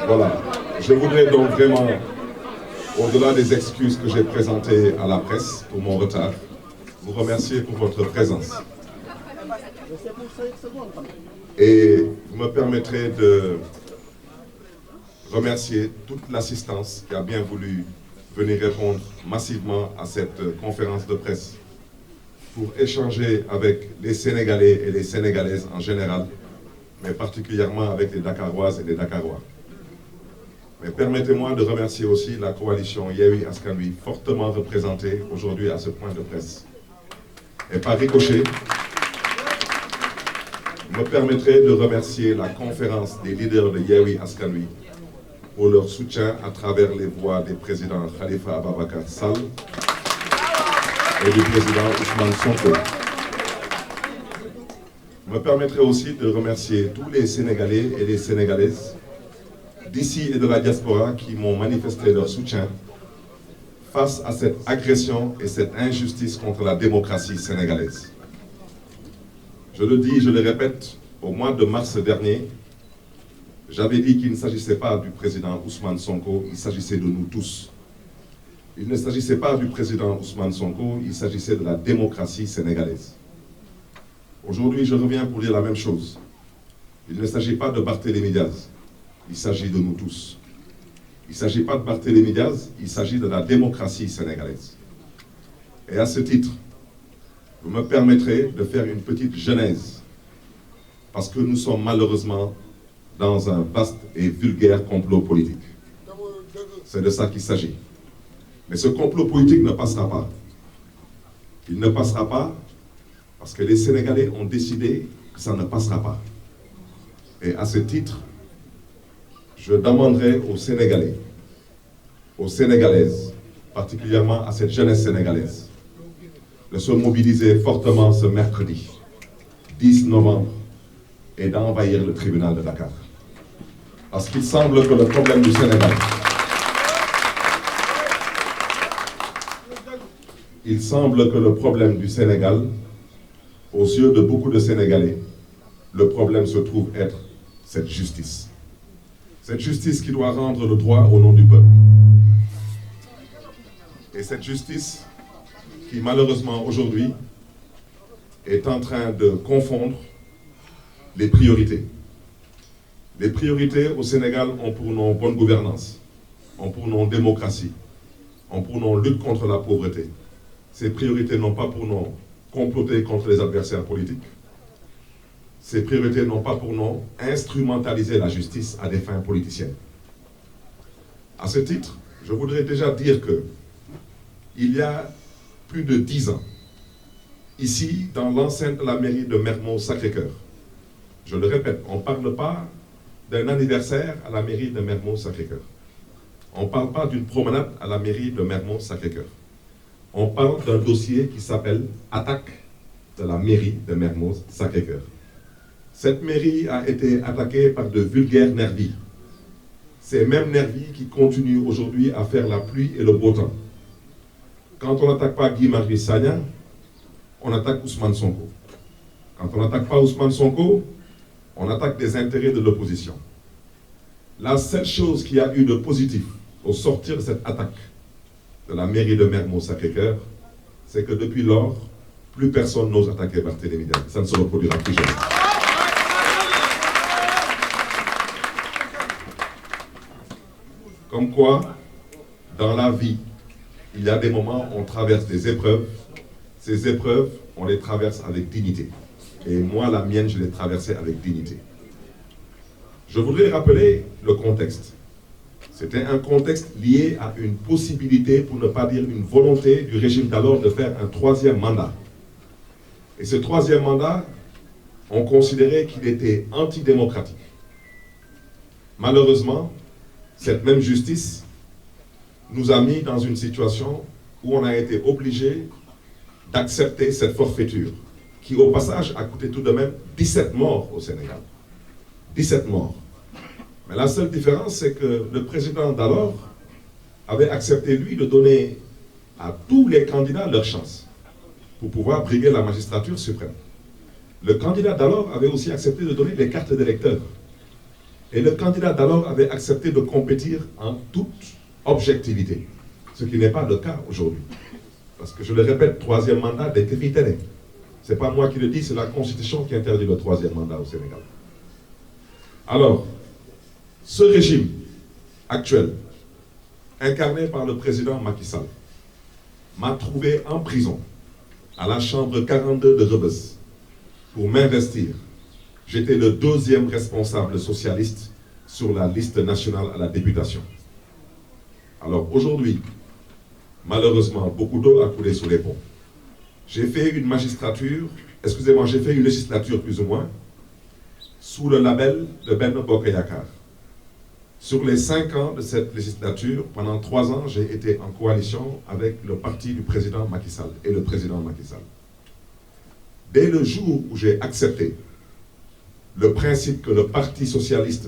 Voilà. Je voudrais donc vraiment, au-delà des excuses que j'ai présentées à la presse pour mon retard, vous remercier pour votre présence. Et vous me permettrez de remercier toute l'assistance qui a bien voulu venir répondre massivement à cette conférence de presse pour échanger avec les Sénégalais et les Sénégalaises en général, mais particulièrement avec les Dakaroises et les Dakarois. Mais permettez-moi de remercier aussi la coalition Yewwi Askan Wi, fortement représentée aujourd'hui à ce point de presse. Et par ricochet, me permettrez de remercier la conférence des leaders de Yewwi Askan Wi pour leur soutien à travers les voix des présidents Khalifa Ababacar Sall et du président Ousmane Sonko. Me permettrez aussi de remercier tous les Sénégalais et les Sénégalaises d'ici et de la diaspora qui m'ont manifesté leur soutien face à cette agression et cette injustice contre la démocratie sénégalaise. Je le dis, je le répète, au mois de mars dernier, j'avais dit qu'il ne s'agissait pas du président Ousmane Sonko, il s'agissait de nous tous. Il ne s'agissait pas du président Ousmane Sonko, il s'agissait de la démocratie sénégalaise. Aujourd'hui, je reviens pour dire la même chose. Il ne s'agit pas de Barthélémy Diaz, il s'agit de nous tous. Il ne s'agit pas de Barthélémy Diaz, il s'agit de la démocratie sénégalaise. Et à ce titre, vous me permettrez de faire une petite genèse, parce que nous sommes malheureusement dans un vaste et vulgaire complot politique. C'est de ça qu'il s'agit. Mais ce complot politique ne passera pas. Il ne passera pas parce que les Sénégalais ont décidé que ça ne passera pas. Et à ce titre, je demanderai aux Sénégalais, aux Sénégalaises, particulièrement à cette jeunesse sénégalaise, de se mobiliser fortement ce mercredi 10 novembre et d'envahir le tribunal de Dakar. Parce qu'il semble que le problème du Sénégal, aux yeux de beaucoup de Sénégalais, le problème se trouve être cette justice. Cette justice qui doit rendre le droit au nom du peuple. Et cette justice qui malheureusement aujourd'hui est en train de confondre les priorités. Les priorités au Sénégal ont pour nom bonne gouvernance, ont pour nom démocratie, ont pour nom lutte contre la pauvreté. Ces priorités n'ont pas pour nom comploter contre les adversaires politiques. Ces priorités n'ont pas pour nom instrumentaliser la justice à des fins politiciennes. À ce titre, je voudrais déjà dire que il y a plus de 10 ans, ici, dans l'enceinte de la mairie de Mermoz-Sacré-Cœur, je le répète, on ne parle pas d'un anniversaire à la mairie de Mermoz-Sacré-Cœur. On ne parle pas d'une promenade à la mairie de Mermoz-Sacré-Cœur. On parle d'un dossier qui s'appelle « Attaque de la mairie de Mermoz-Sacré-Cœur ». Cette mairie a été attaquée par de vulgaires nervis. Ces mêmes nervis qui continuent aujourd'hui à faire la pluie et le beau temps. Quand on n'attaque pas Guy Marius Sagna, on attaque Ousmane Sonko. Quand on n'attaque pas Ousmane Sonko, on attaque des intérêts de l'opposition. La seule chose qui a eu de positif au sortir de cette attaque de la mairie de Mermoz-Sacré-Cœur, c'est que depuis lors, plus personne n'ose attaquer Barthélémy Diaz. Ça ne se reproduira plus jamais. Comme quoi, dans la vie, il y a des moments où on traverse des épreuves. Ces épreuves, on les traverse avec dignité. Et moi, la mienne, je l'ai traversée avec dignité. Je voudrais rappeler le contexte. C'était un contexte lié à une possibilité, pour ne pas dire une volonté du régime d'alors de faire un troisième mandat. Et ce troisième mandat, on considérait qu'il était antidémocratique. Malheureusement, cette même justice nous a mis dans une situation où on a été obligé d'accepter cette forfaiture, qui au passage a coûté tout de même 17 morts au Sénégal. 17 morts. Mais la seule différence, c'est que le président d'alors avait accepté, lui, de donner à tous les candidats leur chance pour pouvoir briguer la magistrature suprême. Le candidat d'alors avait aussi accepté de donner les cartes d'électeurs. Et le candidat d'alors avait accepté de compétir en toute objectivité, ce qui n'est pas le cas aujourd'hui. Parce que je le répète, troisième mandat des Kéfitéré. Ce n'est pas moi qui le dis, c'est la Constitution qui interdit le troisième mandat au Sénégal. Alors, ce régime actuel, incarné par le président Macky Sall, m'a trouvé en prison, à la chambre 42 de Rebeuss, pour m'investir. J'étais le deuxième responsable socialiste sur la liste nationale à la députation. Alors aujourd'hui, malheureusement, beaucoup d'eau a coulé sous les ponts. J'ai fait une magistrature, excusez-moi, j'ai fait une législature plus ou moins, sous le label de Benno Bokk Yakaar. Sur les 5 ans de cette législature, pendant 3 ans, j'ai été en coalition avec le parti du président Macky Sall et le président Macky Sall. Dès le jour où j'ai accepté le principe que le Parti socialiste